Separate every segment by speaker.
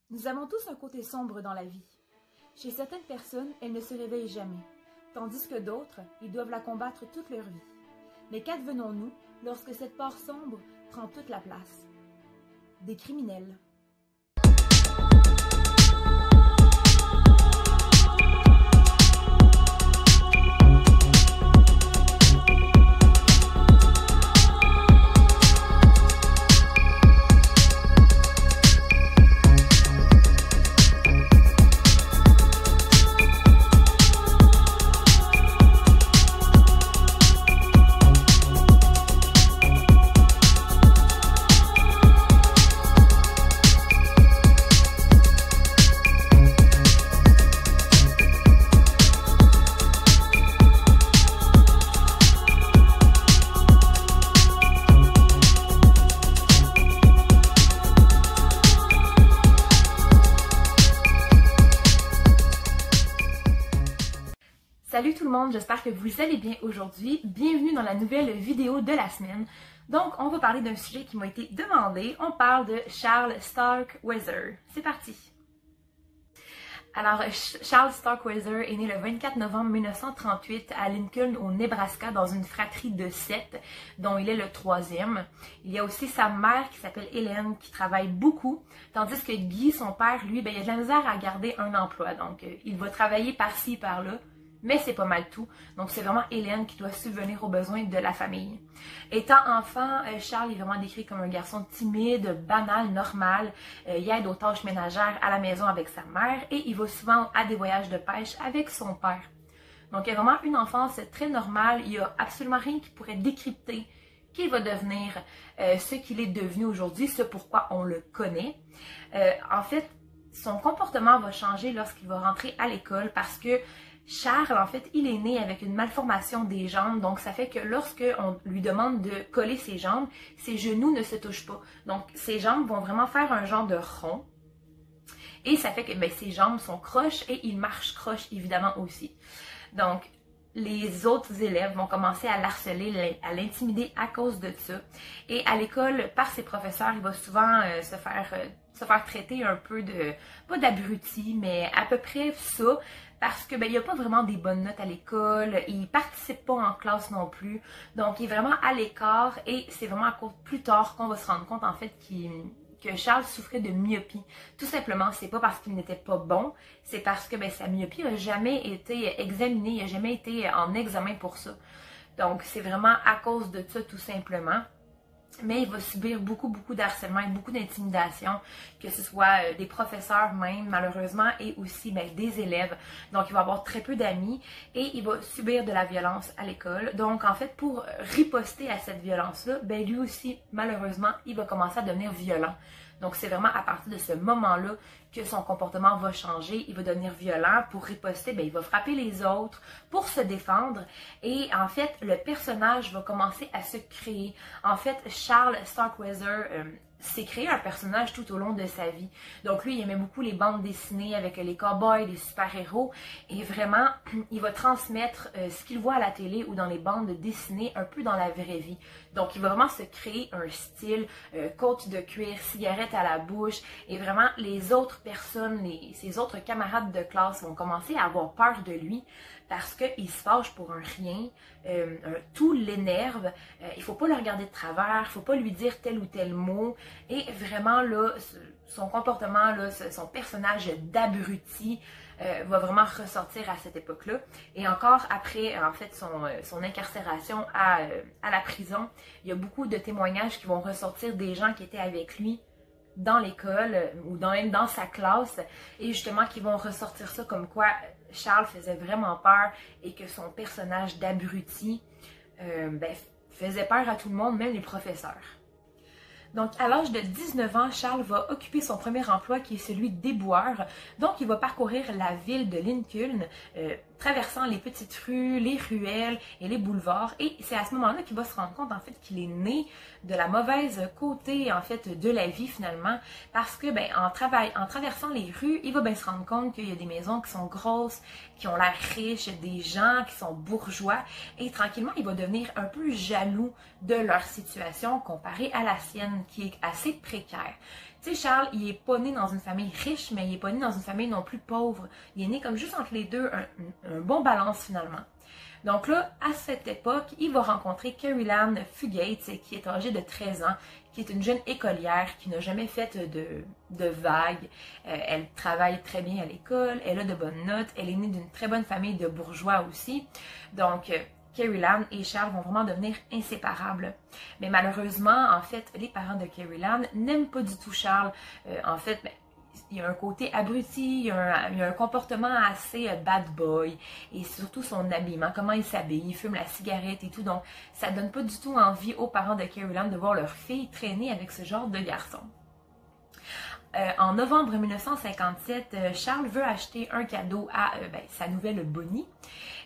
Speaker 1: Nous avons tous un côté sombre dans la vie. Chez certaines personnes, elles ne se réveillent jamais, tandis que d'autres, ils doivent la combattre toute leur vie. Mais qu'advenons-nous lorsque cette part sombre prend toute la place? Des criminels. Salut tout le monde, j'espère que vous allez bien aujourd'hui. Bienvenue dans la nouvelle vidéo de la semaine. Donc, on va parler d'un sujet qui m'a été demandé. On parle de Charles Starkweather. C'est parti! Alors, Charles Starkweather est né le 24 novembre 1938 à Lincoln, au Nebraska, dans une fratrie de 7, dont il est le troisième. Il y a aussi sa mère qui s'appelle Hélène, qui travaille beaucoup, tandis que Guy, son père, lui, il a de la misère à garder un emploi. Donc, il va travailler par-ci, par-là. Mais c'est pas mal tout. Donc, c'est vraiment Hélène qui doit subvenir aux besoins de la famille. Étant enfant, Charles est vraiment décrit comme un garçon timide, banal, normal. Il aide aux tâches ménagères à la maison avec sa mère et il va souvent à des voyages de pêche avec son père. Donc, il a vraiment une enfance très normale. Il n'y a absolument rien qui pourrait décrypter qu'il va devenir ce qu'il est devenu aujourd'hui, ce pourquoi on le connaît. En fait, son comportement va changer lorsqu'il va rentrer à l'école parce que Charles, en fait, il est né avec une malformation des jambes, donc ça fait que lorsqu'on lui demande de coller ses jambes, ses genoux ne se touchent pas. Donc, ses jambes vont vraiment faire un genre de rond. Et ça fait que ses jambes sont croches et il marche croche, évidemment, aussi. Donc, les autres élèves vont commencer à l'harceler, à l'intimider à cause de ça. Et à l'école, par ses professeurs, il va souvent se faire traiter un peu de, pas d'abruti, mais à peu près ça, parce que il n'y a pas vraiment des bonnes notes à l'école, il participe pas en classe non plus, donc il est vraiment à l'écart et c'est vraiment à cause plus tard qu'on va se rendre compte en fait que Charles souffrait de myopie. Tout simplement, c'est pas parce qu'il n'était pas bon, c'est parce que sa myopie n'a jamais été examinée, il n'a jamais été en examen pour ça. Donc c'est vraiment à cause de ça tout simplement. Mais il va subir beaucoup d'harcèlement et beaucoup d'intimidation, que ce soit des professeurs même, malheureusement, et aussi des élèves. Donc, il va avoir très peu d'amis et il va subir de la violence à l'école. Donc, en fait, pour riposter à cette violence-là, lui aussi, malheureusement, il va commencer à devenir violent. Donc, c'est vraiment à partir de ce moment-là que son comportement va changer. Il va devenir violent. Pour riposter, il va frapper les autres pour se défendre. Et en fait, le personnage va commencer à se créer. En fait, Charles Starkweather s'est créé un personnage tout au long de sa vie. Donc lui, il aimait beaucoup les bandes dessinées avec les cowboys, les super-héros. Et vraiment, il va transmettre ce qu'il voit à la télé ou dans les bandes dessinées un peu dans la vraie vie. Donc il va vraiment se créer un style, côte de cuir, cigarette à la bouche. Et vraiment, les autres personnes, ses autres camarades de classe vont commencer à avoir peur de lui parce qu'il se fâche pour un rien, tout l'énerve, il faut pas le regarder de travers, il faut pas lui dire tel ou tel mot, et vraiment là, son comportement, là, son personnage d'abruti va vraiment ressortir à cette époque-là. Et encore après, en fait, son incarcération à la prison, il y a beaucoup de témoignages qui vont ressortir des gens qui étaient avec lui dans l'école ou même dans sa classe et justement qui vont ressortir ça comme quoi Charles faisait vraiment peur et que son personnage d'abruti faisait peur à tout le monde, même les professeurs. Donc, à l'âge de 19 ans, Charles va occuper son premier emploi qui est celui d'éboueur. Donc, il va parcourir la ville de Lincoln, traversant les petites rues, les ruelles et les boulevards. Et c'est à ce moment-là qu'il va se rendre compte, en fait, qu'il est né de la mauvaise côté, en fait, de la vie, finalement. Parce que, en traversant les rues, il va se rendre compte qu'il y a des maisons qui sont grosses, qui ont l'air riches, des gens qui sont bourgeois. Et tranquillement, il va devenir un peu jaloux de leur situation comparée à la sienne, qui est assez précaire. Tu sais, Charles, il est pas né dans une famille riche, mais il est pas né dans une famille non plus pauvre. Il est né comme juste entre les deux, un bon balance finalement. Donc là, à cette époque, il va rencontrer Carrie-Lan Fugates, qui est âgée de 13 ans, qui est une jeune écolière qui n'a jamais fait de vagues. Elle travaille très bien à l'école, elle a de bonnes notes, elle est née d'une très bonne famille de bourgeois aussi. Donc, Carrie-Lan et Charles vont vraiment devenir inséparables. Mais malheureusement, en fait, les parents de Carrie-Lan n'aiment pas du tout Charles. En fait, il y a un côté abruti, il y a un comportement assez bad boy, et surtout son habillement, comment il s'habille, il fume la cigarette et tout, donc ça donne pas du tout envie aux parents de Carrie-Lan de voir leur fille traîner avec ce genre de garçon. En novembre 1957, Charles veut acheter un cadeau à sa nouvelle Bonnie.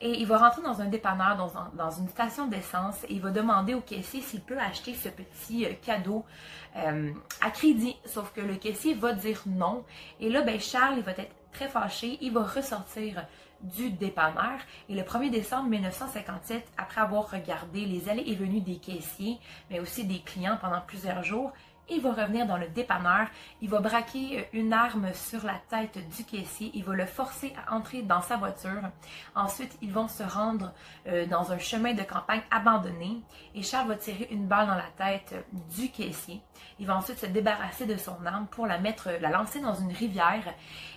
Speaker 1: Et il va rentrer dans un dépanneur, dans une station d'essence, et il va demander au caissier s'il peut acheter ce petit cadeau à crédit. Sauf que le caissier va dire non. Et là, Charles, il va être très fâché. Il va ressortir du dépanneur. Et le 1er décembre 1957, après avoir regardé les allées et venues des caissiers, mais aussi des clients pendant plusieurs jours, il va revenir dans le dépanneur, il va braquer une arme sur la tête du caissier, il va le forcer à entrer dans sa voiture. Ensuite, ils vont se rendre dans un chemin de campagne abandonné et Charles va tirer une balle dans la tête du caissier. Il va ensuite se débarrasser de son arme pour la lancer dans une rivière.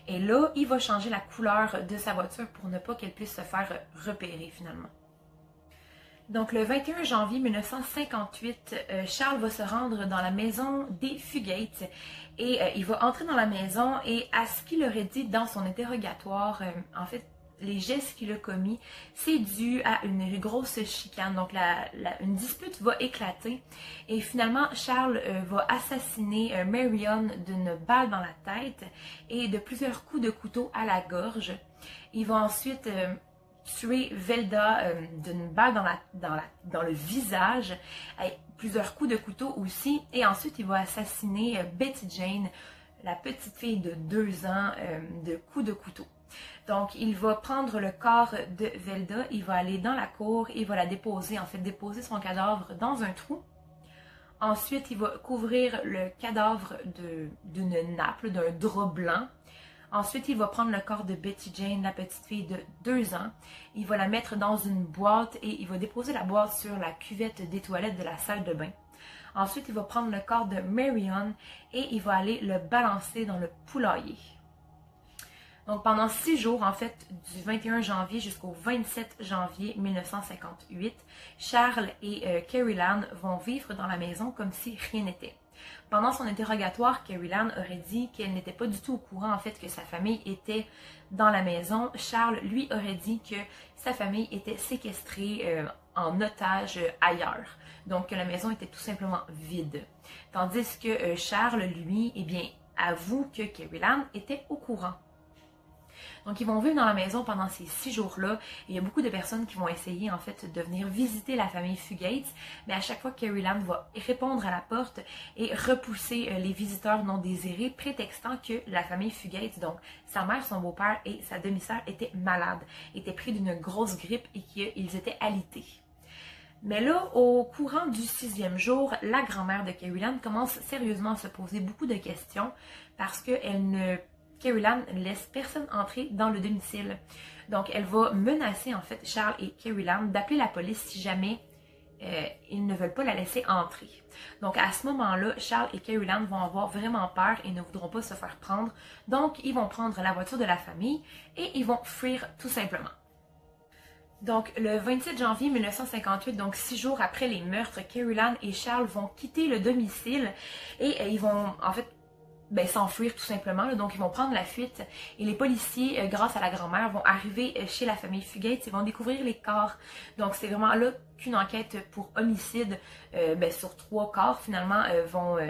Speaker 1: Et là, il va changer la couleur de sa voiture pour ne pas qu'elle puisse se faire repérer finalement. Donc, le 21 janvier 1958, Charles va se rendre dans la maison des Fugates et il va entrer dans la maison et à ce qu'il aurait dit dans son interrogatoire, en fait, les gestes qu'il a commis, c'est dû à une grosse chicane. Donc, une dispute va éclater et finalement, Charles va assassiner Marion d'une balle dans la tête et de plusieurs coups de couteau à la gorge. Il va ensuite tuer Velda d'une balle dans le visage, avec plusieurs coups de couteau aussi, et ensuite il va assassiner Betty Jane, la petite fille de 2 ans, de coups de couteau. Donc il va prendre le corps de Velda, il va aller dans la cour, il va la déposer, en fait déposer son cadavre dans un trou. Ensuite il va couvrir le cadavre d'une nappe, d'un drap blanc. Ensuite, il va prendre le corps de Betty Jane, la petite fille de 2 ans. Il va la mettre dans une boîte et il va déposer la boîte sur la cuvette des toilettes de la salle de bain. Ensuite, il va prendre le corps de Marion et il va aller le balancer dans le poulailler. Donc, pendant 6 jours, en fait, du 21 janvier jusqu'au 27 janvier 1958, Charles et Carrie-Lan vont vivre dans la maison comme si rien n'était. Pendant son interrogatoire, Carrie-Lan aurait dit qu'elle n'était pas du tout au courant en fait que sa famille était dans la maison. Charles, lui, aurait dit que sa famille était séquestrée en otage ailleurs. Donc que la maison était tout simplement vide. Tandis que Charles, lui, eh bien, avoue que Carrie-Lan était au courant. Donc, ils vont vivre dans la maison pendant ces 6 jours-là. Et il y a beaucoup de personnes qui vont essayer, en fait, de venir visiter la famille Fugates. Mais à chaque fois, Carrie-Lan va répondre à la porte et repousser les visiteurs non désirés, prétextant que la famille Fugates, donc sa mère, son beau-père et sa demi-sœur, étaient malades, étaient pris d'une grosse grippe et qu'ils étaient alités. Mais là, au courant du 6e jour, la grand-mère de Carrie-Lan commence sérieusement à se poser beaucoup de questions parce Carrie-Lan ne laisse personne entrer dans le domicile. Donc, elle va menacer, en fait, Charles et Carrie-Lan d'appeler la police si jamais ils ne veulent pas la laisser entrer. Donc, à ce moment-là, Charles et Carrie-Lan vont avoir vraiment peur et ne voudront pas se faire prendre. Donc, ils vont prendre la voiture de la famille et ils vont fuir tout simplement. Donc, le 27 janvier 1958, donc 6 jours après les meurtres, Carrie-Lan et Charles vont quitter le domicile et ils vont, en fait, s'enfuir tout simplement. Là. Donc, ils vont prendre la fuite et les policiers, grâce à la grand-mère, vont arriver chez la famille Fugates et vont découvrir les corps. Donc, c'est vraiment là qu'une enquête pour homicide sur 3 corps, finalement,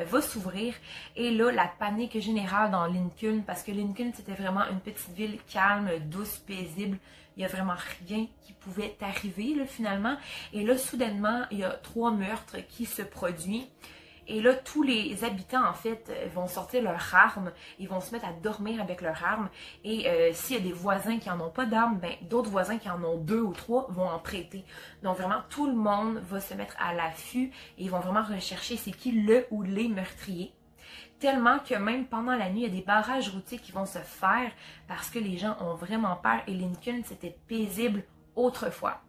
Speaker 1: va s'ouvrir. Et là, la panique générale dans Lincoln, parce que Lincoln, c'était vraiment une petite ville calme, douce, paisible. Il n'y a vraiment rien qui pouvait arriver, là, finalement. Et là, soudainement, il y a 3 meurtres qui se produisent. Et là, tous les habitants, en fait, vont sortir leurs armes, ils vont se mettre à dormir avec leurs armes. Et s'il y a des voisins qui n'en ont pas d'armes, d'autres voisins qui en ont 2 ou 3 vont en prêter. Donc vraiment, tout le monde va se mettre à l'affût et ils vont vraiment rechercher c'est qui le ou les meurtriers. Tellement que même pendant la nuit, il y a des barrages routiers qui vont se faire parce que les gens ont vraiment peur et Lincoln, c'était paisible autrefois.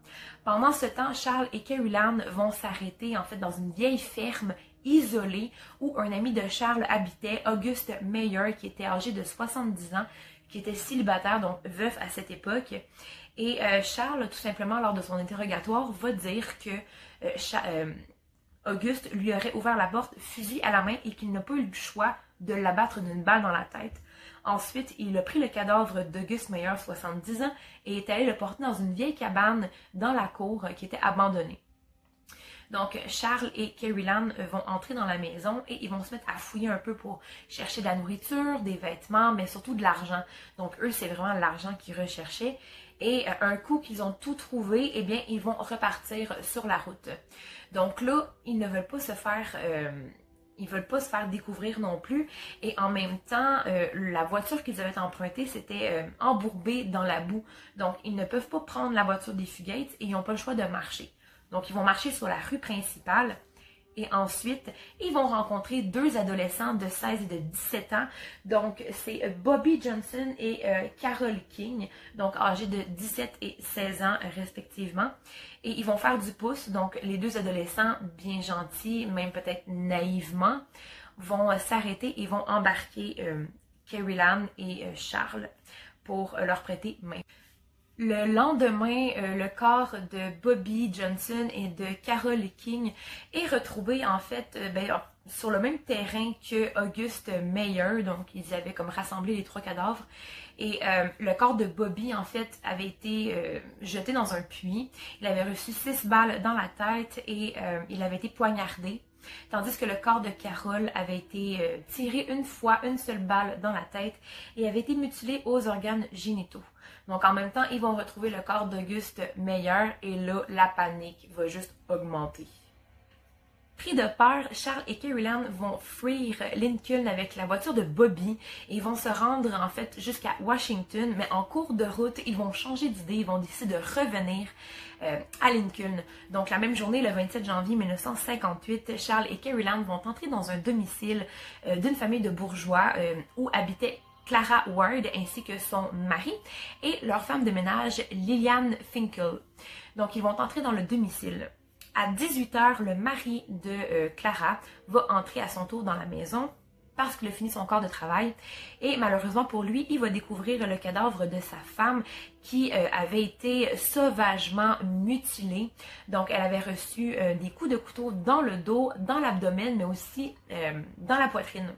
Speaker 1: Pendant ce temps, Charles et Caroline vont s'arrêter en fait dans une vieille ferme isolée où un ami de Charles habitait, Auguste Meyer, qui était âgé de 70 ans, qui était célibataire, donc veuf à cette époque. Et Charles, tout simplement, lors de son interrogatoire, va dire que Auguste lui aurait ouvert la porte, fusil à la main, et qu'il n'a pas eu le choix de l'abattre d'une balle dans la tête. Ensuite, il a pris le cadavre d'Auguste Meyer, 70 ans, et est allé le porter dans une vieille cabane dans la cour qui était abandonnée. Donc, Charles et Caroline vont entrer dans la maison et ils vont se mettre à fouiller un peu pour chercher de la nourriture, des vêtements, mais surtout de l'argent. Donc, eux, c'est vraiment l'argent qu'ils recherchaient. Et un coup qu'ils ont tout trouvé, eh bien, ils vont repartir sur la route. Donc là, ils ne veulent pas se faire... ils veulent pas se faire découvrir non plus. Et en même temps, la voiture qu'ils avaient empruntée, c'était embourbée dans la boue. Donc, ils ne peuvent pas prendre la voiture des Fugates et ils n'ont pas le choix de marcher. Donc, ils vont marcher sur la rue principale. Et ensuite, ils vont rencontrer deux adolescents de 16 et de 17 ans. Donc, c'est Bobby Johnson et Carole King, donc âgés de 17 et 16 ans respectivement. Et ils vont faire du pouce. Donc, les deux adolescents, bien gentils, même peut-être naïvement, vont s'arrêter et vont embarquer Caroline et Charles pour leur prêter main. Le lendemain, le corps de Bobby Johnson et de Carole King est retrouvé en fait sur le même terrain que Auguste Meyer. Donc, ils avaient comme rassemblé les trois cadavres. Et le corps de Bobby, en fait, avait été jeté dans un puits. Il avait reçu 6 balles dans la tête et il avait été poignardé. Tandis que le corps de Carole avait été tiré une fois, une seule balle dans la tête et avait été mutilé aux organes génitaux. Donc en même temps, ils vont retrouver le corps d'Auguste Meyer et là, la panique va juste augmenter. Pris de peur, Charles et Caroline vont fuir Lincoln avec la voiture de Bobby et vont se rendre en fait jusqu'à Washington, mais en cours de route, ils vont changer d'idée, ils vont décider de revenir à Lincoln. Donc la même journée, le 27 janvier 1958, Charles et Caroline vont entrer dans un domicile d'une famille de bourgeois où habitait Clara Ward ainsi que son mari et leur femme de ménage Lillian Finkel. Donc ils vont entrer dans le domicile. À 18 h, le mari de Clara va entrer à son tour dans la maison parce qu'il a fini son corps de travail. Et malheureusement pour lui, il va découvrir le cadavre de sa femme qui avait été sauvagement mutilée. Donc elle avait reçu des coups de couteau dans le dos, dans l'abdomen, mais aussi dans la poitrine.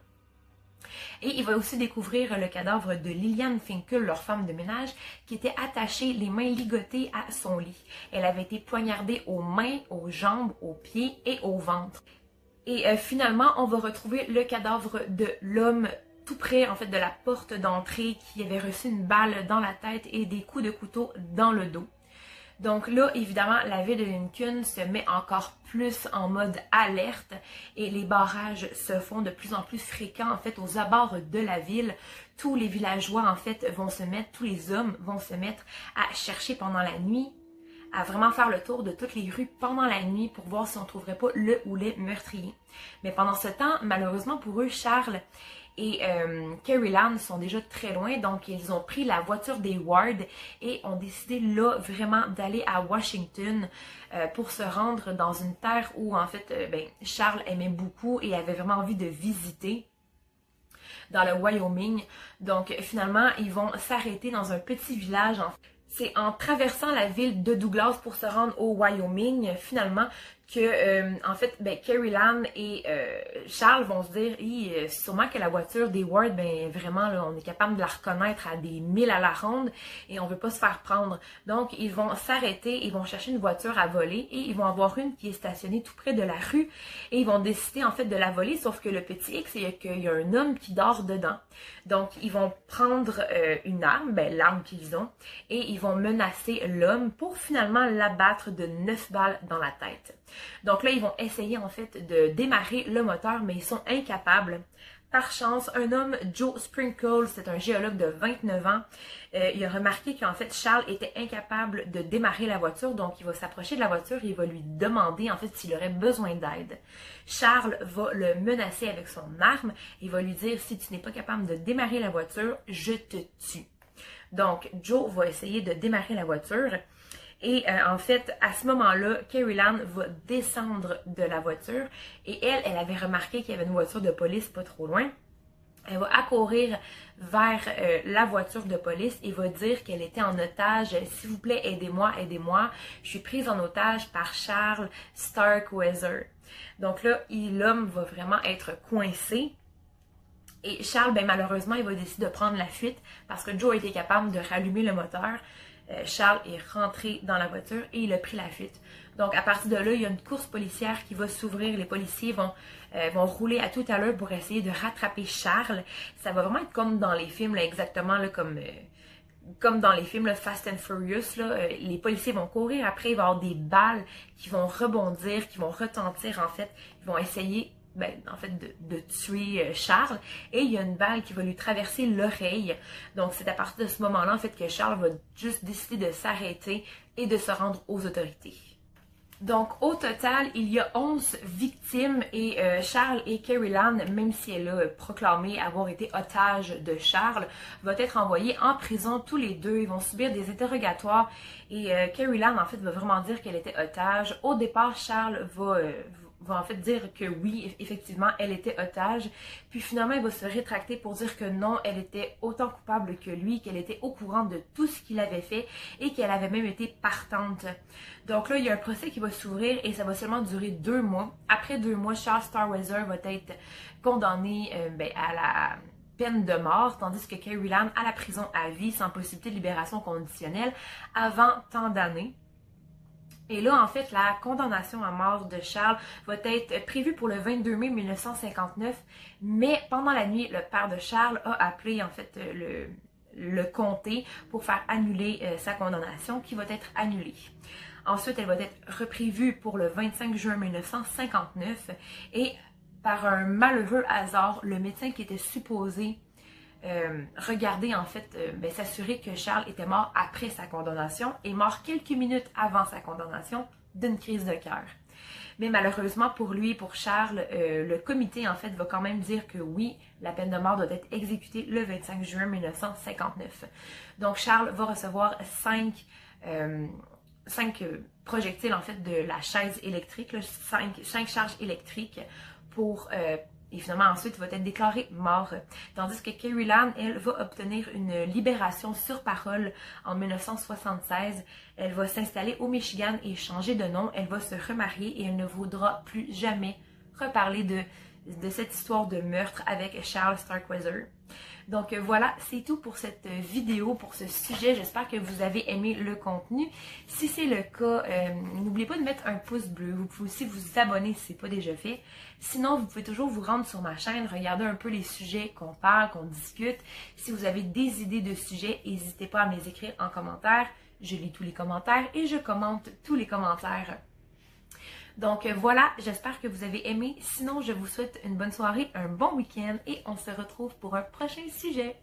Speaker 1: Et il va aussi découvrir le cadavre de Lillian Finkel, leur femme de ménage, qui était attachée, les mains ligotées à son lit. Elle avait été poignardée aux mains, aux jambes, aux pieds et au ventre. Et finalement, on va retrouver le cadavre de l'homme tout près en fait de la porte d'entrée qui avait reçu une balle dans la tête et des coups de couteau dans le dos. Donc là, évidemment, la ville de Lincoln se met encore plus en mode alerte et les barrages se font de plus en plus fréquents en fait aux abords de la ville. Tous les villageois en fait vont se mettre, tous les hommes vont se mettre à chercher pendant la nuit, à vraiment faire le tour de toutes les rues pendant la nuit pour voir si on ne trouverait pas le ou les meurtriers. Mais pendant ce temps, malheureusement pour eux, Charles et Caroline sont déjà très loin, donc ils ont pris la voiture des Ward et ont décidé là vraiment d'aller à Washington pour se rendre dans une terre où en fait Charles aimait beaucoup et avait vraiment envie de visiter, dans le Wyoming. Donc finalement, ils vont s'arrêter dans un petit village. C'est en traversant la ville de Douglas pour se rendre au Wyoming, finalement, que, en fait, Caroline et Charles vont se dire, sûrement que la voiture des Ward, vraiment, là, on est capable de la reconnaître à des milles à la ronde et on veut pas se faire prendre. Donc, ils vont s'arrêter, ils vont chercher une voiture à voler et ils vont avoir une qui est stationnée tout près de la rue et ils vont décider, en fait, de la voler, sauf que le petit X, c'est qu'il y a un homme qui dort dedans. Donc, ils vont prendre une arme, l'arme qu'ils ont, et ils vont menacer l'homme pour finalement l'abattre de 9 balles dans la tête. Donc là, ils vont essayer en fait de démarrer le moteur, mais ils sont incapables Par chance, un homme, Joe Sprinkle, c'est un géologue de 29 ans, il a remarqué qu'en fait Charles était incapable de démarrer la voiture, donc il va s'approcher de la voiture et il va lui demander en fait s'il aurait besoin d'aide. Charles va le menacer avec son arme et va lui dire si tu n'es pas capable de démarrer la voiture, je te tue. Donc Joe va essayer de démarrer la voiture. Et en fait, à ce moment-là, Carrie-Lan va descendre de la voiture et elle avait remarqué qu'il y avait une voiture de police pas trop loin. Elle va accourir vers la voiture de police et va dire qu'elle était en otage. « S'il vous plaît, aidez-moi, aidez-moi. Je suis prise en otage par Charles Starkweather. » Donc là, l'homme va vraiment être coincé. Et Charles, ben malheureusement, il va décider de prendre la fuite parce que Joe était capable de rallumer le moteur. Charles est rentré dans la voiture et il a pris la fuite. Donc, à partir de là, il y a une course policière qui va s'ouvrir. Les policiers vont rouler à toute allure pour essayer de rattraper Charles. Ça va vraiment être comme dans les films, là, exactement là, comme dans les films là, Fast and Furious. Là, les policiers vont courir. Après, il va y avoir des balles qui vont rebondir, qui vont retentir en fait. Ils vont essayer de tuer Charles, et il y a une balle qui va lui traverser l'oreille. Donc c'est à partir de ce moment-là en fait que Charles va juste décider de s'arrêter et de se rendre aux autorités. Donc au total, il y a 11 victimes et Charles et Carrie-Lan, même si elle a proclamé avoir été otage de Charles, va être envoyés en prison tous les deux. Ils vont subir des interrogatoires et Carrie-Lan en fait va vraiment dire qu'elle était otage. Au départ, Charles va en fait dire que oui, effectivement, elle était otage. Puis finalement, elle va se rétracter pour dire que non, elle était autant coupable que lui, qu'elle était au courant de tout ce qu'il avait fait et qu'elle avait même été partante. Donc là, il y a un procès qui va s'ouvrir et ça va seulement durer 2 mois. Après 2 mois, Charles Starkweather va être condamné à la peine de mort, tandis que Carrie-Lan à la prison à vie sans possibilité de libération conditionnelle avant tant d'années. Et là, en fait, la condamnation à mort de Charles va être prévue pour le 22 mai 1959, mais pendant la nuit, le père de Charles a appelé, en fait, le comté pour faire annuler sa condamnation, qui va être annulée. Ensuite, elle va être reprévue pour le 25 juin 1959, et par un malheureux hasard, le médecin qui était supposé regarder en fait, s'assurer que Charles était mort après sa condamnation et mort quelques minutes avant sa condamnation d'une crise de cœur. Mais malheureusement pour lui et pour Charles, le comité en fait va quand même dire que oui, la peine de mort doit être exécutée le 25 juin 1959. Donc Charles va recevoir 5 projectiles en fait de la chaise électrique, 5 charges électriques pour et finalement, ensuite, il va être déclaré mort. Tandis que Carrie-Lan, elle, va obtenir une libération sur parole en 1976. Elle va s'installer au Michigan et changer de nom. Elle va se remarier et elle ne voudra plus jamais reparler de cette histoire de meurtre avec Charles Starkweather. Donc voilà, c'est tout pour cette vidéo, pour ce sujet. J'espère que vous avez aimé le contenu. Si c'est le cas, n'oubliez pas de mettre un pouce bleu. Vous pouvez aussi vous abonner si ce n'est pas déjà fait. Sinon, vous pouvez toujours vous rendre sur ma chaîne, regarder un peu les sujets qu'on parle, qu'on discute. Si vous avez des idées de sujets, n'hésitez pas à me les écrire en commentaire. Je lis tous les commentaires et je commente tous les commentaires. Donc voilà, j'espère que vous avez aimé. Sinon, je vous souhaite une bonne soirée, un bon week-end et on se retrouve pour un prochain sujet.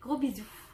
Speaker 1: Gros bisous!